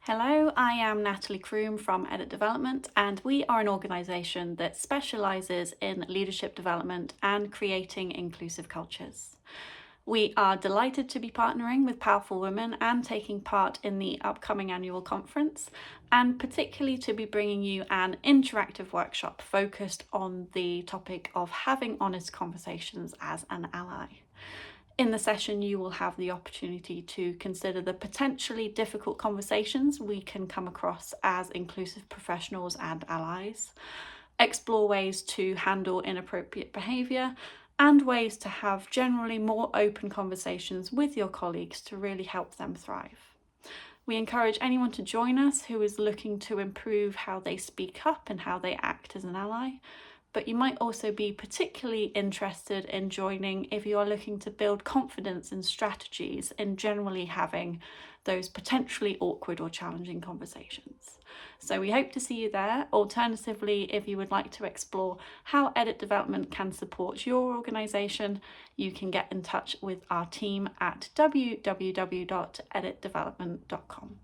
Hello, I am Natalie Croome from Edit Development, and we are an organisation that specialises in leadership development and creating inclusive cultures. We are delighted to be partnering with powerful women and taking part in the upcoming annual conference, and particularly to be bringing you an interactive workshop focused on the topic of having honest conversations as an ally. In the session, you will have the opportunity to consider the potentially difficult conversations we can come across as inclusive professionals and allies, explore ways to handle inappropriate behaviour, and ways to have generally more open conversations with your colleagues to really help them thrive. We encourage anyone to join us who is looking to improve how they speak up and how they act as an ally. But you might also be particularly interested in joining if you are looking to build confidence and strategies in generally having those potentially awkward or challenging conversations. So we hope to see you there. Alternatively, if you would like to explore how Edit Development can support your organisation, you can get in touch with our team at www.editdevelopment.com.